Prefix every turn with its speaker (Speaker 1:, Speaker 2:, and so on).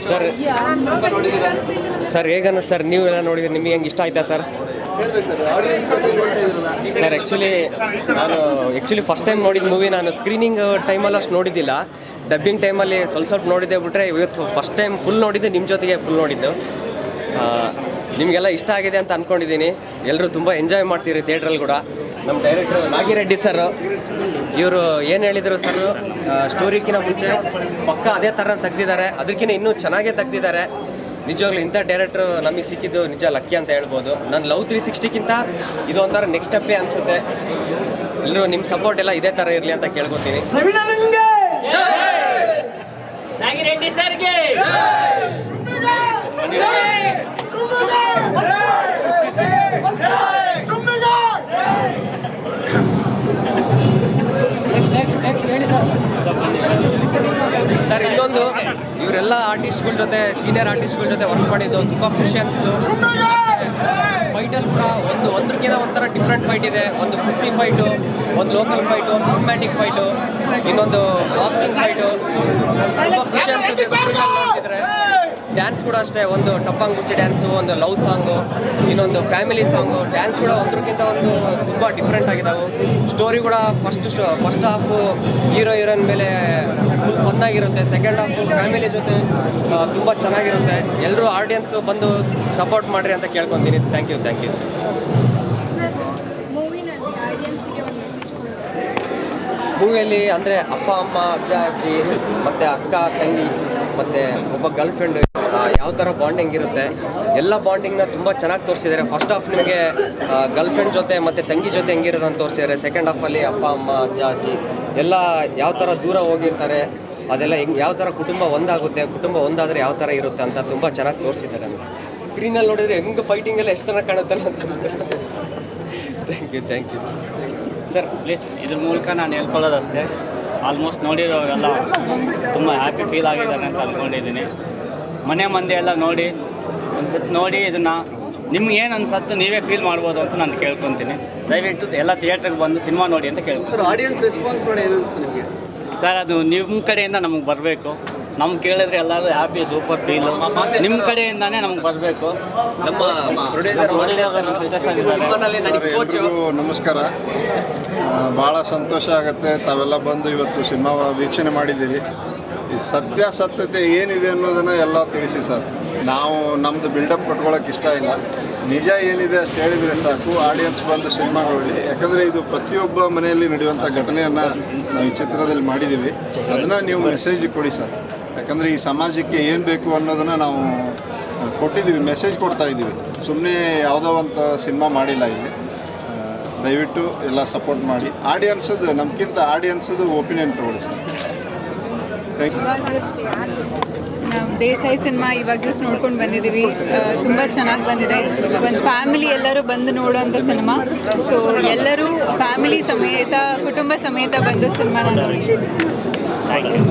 Speaker 1: Sir sir ಹೇಗನ್ನ sir ನೀವೆಲ್ಲ ನೋಡಿದ್ರೆ ನಿಮಗೆ ಹೆಂಗೆ ಇಷ್ಟ ಆಯ್ತಾ sir? Sir actually first time ನೋಡಿದ ಮೂವಿ ನಾನು ಸ್ಕ್ರೀನಿಂಗ್ ಟೈಮಲ್ಲಿ ಅಷ್ಟು ನೋಡಿದ್ದಿಲ್ಲ. ಡಬ್ಬಿಂಗ್ ಟೈಮಲ್ಲಿ ಸ್ವಲ್ಪ ನೋಡಿದ್ದೆ ಬಿಟ್ಟರೆ ಇವತ್ತು ಫಸ್ಟ್ ಟೈಮ್ ಫುಲ್ ನೋಡಿದ್ದು ನಿಮ್ಮ ಜೊತೆಗೆ ಫುಲ್ ನೋಡಿದ್ದು. ನಿಮಗೆಲ್ಲ ಇಷ್ಟ ಆಗಿದೆ ಅಂತ ಅಂದ್ಕೊಂಡಿದ್ದೀನಿ. ಎಲ್ಲರೂ ತುಂಬ ಎಂಜಾಯ್ ಮಾಡ್ತೀರಿ ಥಿಯೇಟ್ರಲ್ಲಿ ಕೂಡ. ನಮ್ಮ ಡೈರೆಕ್ಟ್ರು ನಾಗಿರೆಡ್ಡಿ ಸರ್ ಇವರು ಏನು ಹೇಳಿದರು ಸರ್, ಸ್ಟೋರಿಗಿಂತ ಮುಂಚೆ ಪಕ್ಕ ಅದೇ ಥರ ತೆಗ್ದಿದ್ದಾರೆ, ಅದಕ್ಕಿಂತ ಇನ್ನೂ ಚೆನ್ನಾಗೇ ತೆಗ್ದಿದ್ದಾರೆ. ನಿಜವಾಗ್ಲೂ ಇಂಥ ಡೈರೆಕ್ಟ್ರು ನಮಗೆ ಸಿಕ್ಕಿದ್ದು ನಿಜ ಲಕ್ಕಿ ಅಂತ ಹೇಳ್ಬೋದು. ನಾನು ಲವ್ 360ಕ್ಕಿಂತ ಇದು ಒಂಥರ ನೆಕ್ಸ್ಟ್ ಸ್ಟೆಪ್ಪೇ ಅನಿಸುತ್ತೆ. ಎಲ್ಲರೂ ನಿಮ್ಮ ಸಪೋರ್ಟ್ ಎಲ್ಲ ಇದೇ ಥರ ಇರಲಿ ಅಂತ ಕೇಳ್ಕೊತೀನಿ. ಸರ್ ಇನ್ನೊಂದು ಇವರೆಲ್ಲ ಆರ್ಟಿಸ್ಟ್ಗಳ ಜೊತೆ ಸೀನಿಯರ್ ಆರ್ಟಿಸ್ಟ್ಗಳ ಜೊತೆ ವರ್ಕ್ ಮಾಡಿದ್ದು ತುಂಬ ಖುಷಿ ಅನಿಸ್ತು. ಫೈಟಲ್ಲಿ ಕೂಡ ಒಂದಕ್ಕಿಂತ ಒಂಥರ ಡಿಫ್ರೆಂಟ್ ಫೈಟ್ ಇದೆ. ಒಂದು ಕುಸ್ತಿ ಫೈಟು, ಒಂದು ಲೋಕಲ್ ಫೈಟು, ಒಂದು ಸಿನಿಮ್ಯಾಟಿಕ್ ಫೈಟು, ಇನ್ನೊಂದು ಬಾಕ್ಸಿಂಗ್ ಫೈಟು. ತುಂಬ ಖುಷಿ ಅನಿಸುತ್ತೆ ಸ್ಕ್ರೀನಲ್ಲಿ ನೋಡ್ತಿದ್ರೆ. ಡ್ಯಾನ್ಸ್ ಕೂಡ ಅಷ್ಟೇ, ಒಂದು ಟಪ್ಪಂಗ್ ಗುಚ್ಚಿ ಡ್ಯಾನ್ಸು, ಒಂದು ಲವ್ ಸಾಂಗು, ಇನ್ನೊಂದು ಫ್ಯಾಮಿಲಿ ಸಾಂಗು. ಡ್ಯಾನ್ಸ್ ಕೂಡ ಒಂದಕ್ಕಿಂತ ಒಂದು ತುಂಬ ಡಿಫ್ರೆಂಟ್ ಆಗಿದ್ದಾವೆ. ಸ್ಟೋರಿ ಕೂಡ ಫಸ್ಟ್ ಹಾಫು ಹೀರೋ ಹೀರೋಯಿನ್ ಮೇಲೆ ಫುಲ್ ಫನ್ನಾಗಿರುತ್ತೆ. ಸೆಕೆಂಡ್ ಹಾಫು ಫ್ಯಾಮಿಲಿ ಜೊತೆ ತುಂಬ ಚೆನ್ನಾಗಿರುತ್ತೆ. ಎಲ್ಲರೂ ಆಡಿಯನ್ಸು ಬಂದು ಸಪೋರ್ಟ್ ಮಾಡಿರಿ ಅಂತ ಕೇಳ್ಕೊತೀನಿ. Thank you sir. ಮೂವಿಯಲ್ಲಿ ಅಂದರೆ ಅಪ್ಪ ಅಮ್ಮ, ಅಜ್ಜ ಅಜ್ಜಿ ಮತ್ತು ಅಕ್ಕ ತಂಗಿ ಮತ್ತು ಒಬ್ಬ ಗರ್ಲ್ ಫ್ರೆಂಡ್ ಯಾವ ಥರ ಬಾಂಡಿಂಗ್ ಇರುತ್ತೆ, ಎಲ್ಲ ಬಾಂಡಿಂಗ್ನ ತುಂಬ ಚೆನ್ನಾಗಿ ತೋರಿಸಿದ್ದಾರೆ. ಫಸ್ಟ್ ಹಾಫ್ ನಿಮಗೆ ಗರ್ಲ್ ಫ್ರೆಂಡ್ ಜೊತೆ ಮತ್ತು ತಂಗಿ ಜೊತೆ ಹೆಂಗಿರೋದು ಅಂತ ತೋರಿಸಿದ್ದಾರೆ. ಸೆಕೆಂಡ್ ಹಾಫಲ್ಲಿ ಅಪ್ಪ ಅಮ್ಮ, ಅಜ್ಜ ಅಜ್ಜಿ ಎಲ್ಲ ಯಾವ ಥರ ದೂರ ಹೋಗಿರ್ತಾರೆ, ಅದೆಲ್ಲ ಯಾವ ಥರ ಕುಟುಂಬ ಒಂದಾಗುತ್ತೆ, ಕುಟುಂಬ ಒಂದಾದರೆ ಯಾವ ಥರ ಇರುತ್ತೆ ಅಂತ ತುಂಬ ಚೆನ್ನಾಗಿ ತೋರಿಸಿದ್ದಾರೆ. ಸ್ಕ್ರೀನಲ್ಲಿ ನೋಡಿದರೆ ಹೆಂಗೆ ಫೈಟಿಂಗ್ ಎಲ್ಲ ಎಷ್ಟು ಚೆನ್ನಾಗಿ ಕಾಣುತ್ತಲ್ಲ ಅಂತ. Thank you sir.
Speaker 2: ಪ್ಲೀಸ್ ಇದ್ರ ಮೂಲಕ ನಾನು ಹೇಳ್ಕೊಳ್ಳೋದಷ್ಟೇ, ಆಲ್ಮೋಸ್ಟ್ ನೋಡಿರೋರೆಲ್ಲ ತುಂಬ ಹ್ಯಾಪಿ ಫೀಲ್ ಆಗಿದ್ದಾರೆ ಅಂತ ಅಂದ್ಕೊಂಡಿದ್ದೀನಿ. ಮನೆ ಮಂದಿ ಎಲ್ಲ ನೋಡಿ ಒಂದ್ಸತಿ ನೋಡಿ ಇದನ್ನು ನಿಮ್ಗೆ ಏನು ಅನ್ಸತ್ತು ನೀವೇ ಫೀಲ್ ಮಾಡ್ಬೋದು ಅಂತ ನಾನು ಕೇಳ್ಕೊತೀನಿ. ದಯವಿಟ್ಟು ಎಲ್ಲ ಥಿಯೇಟ್ರಿಗೆ ಬಂದು ಸಿನಿಮಾ ನೋಡಿ ಅಂತ ಕೇಳ್ತೀನಿ.
Speaker 1: ಸರ್ ಆಡಿಯನ್ಸ್ ರೆಸ್ಪಾನ್ಸ್ ನೋಡಿ ಏನು ಅನಿಸ್ತು ನಿಮಗೆ?
Speaker 2: ಸರ್ ಅದು ನಿಮ್ಮ ಕಡೆಯಿಂದ ನಮಗೆ ಬರಬೇಕು. ನಮ್ಗೆ ಕೇಳಿದ್ರೆ ಎಲ್ಲರೂ ಹ್ಯಾಪಿ ಸೂಪರ್ ಫೀಲು ನಿಮ್ಮ ಕಡೆಯಿಂದಾನೇ ನಮ್ಗೆ ಬರಬೇಕು.
Speaker 1: ನಮ್ಮ
Speaker 3: ಎಲ್ರಿಗೂ ನಮಸ್ಕಾರ. ಭಾಳ ಸಂತೋಷ ಆಗುತ್ತೆ ತಾವೆಲ್ಲ ಬಂದು ಇವತ್ತು ಸಿನಿಮಾ ವೀಕ್ಷಣೆ ಮಾಡಿದ್ದೀರಿ. ಈ ಸತ್ಯಾಸತ್ಯತೆ ಏನಿದೆ ಅನ್ನೋದನ್ನು ಎಲ್ಲ ತಿಳಿಸಿ ಸರ್. ನಾವು ನಮ್ಮದು ಬಿಲ್ಡಪ್ ಕಟ್ಕೊಳ್ಳೋಕೆ ಇಷ್ಟ ಇಲ್ಲ, ನಿಜ ಏನಿದೆ ಅಷ್ಟು ಹೇಳಿದರೆ ಸಾಕು. ಆಡಿಯನ್ಸ್ ಬಂದು ಸಿನಿಮಾ ನೋಡಿ, ಯಾಕಂದರೆ ಇದು ಪ್ರತಿಯೊಬ್ಬ ಮನೆಯಲ್ಲಿ ನಡೆಯುವಂಥ ಘಟನೆಯನ್ನು ನಾವು ಈ ಚಿತ್ರದಲ್ಲಿ ಮಾಡಿದ್ದೀವಿ. ಅದನ್ನು ನೀವು ಮೆಸೇಜ್ ಕೊಡಿ ಸರ್. ಯಾಕಂದರೆ ಈ ಸಮಾಜಕ್ಕೆ ಏನು ಬೇಕು ಅನ್ನೋದನ್ನು ನಾವು ಕೊಟ್ಟಿದ್ದೀವಿ, ಮೆಸೇಜ್ ಕೊಡ್ತಾ ಇದ್ದೀವಿ. ಸುಮ್ಮನೆ ಯಾವುದೋ ಒಂದು ಸಿನಿಮಾ ಮಾಡಿಲ್ಲ ಇಲ್ಲಿ. ದಯವಿಟ್ಟು ಎಲ್ಲ ಸಪೋರ್ಟ್ ಮಾಡಿ. ಆಡಿಯನ್ಸದು ನಮ್ಗಿಂತ ಆಡಿಯನ್ಸದು ಒಪಿನಿಯನ್ ತೊಗೊಳ್ಳಿ ಸರ್. Thank you.
Speaker 4: ನಾವು ದೇಸಾಯಿ ಸಿನಿಮಾ ಇವಾಗ ಜಸ್ಟ್ ನೋಡ್ಕೊಂಡು ಬಂದಿದ್ದೀವಿ. ತುಂಬ ಚೆನ್ನಾಗಿ ಬಂದಿದೆ. ಒಂದು ಫ್ಯಾಮಿಲಿ ಎಲ್ಲರೂ ಬಂದು ನೋಡೋಂಥ ಸಿನಿಮಾ. ಸೊ ಎಲ್ಲರೂ ಫ್ಯಾಮಿಲಿ ಸಮೇತ, ಕುಟುಂಬ ಸಮೇತ ಬಂದು ಸಿನಿಮಾನ ನೋಡಿ.
Speaker 2: Thank you.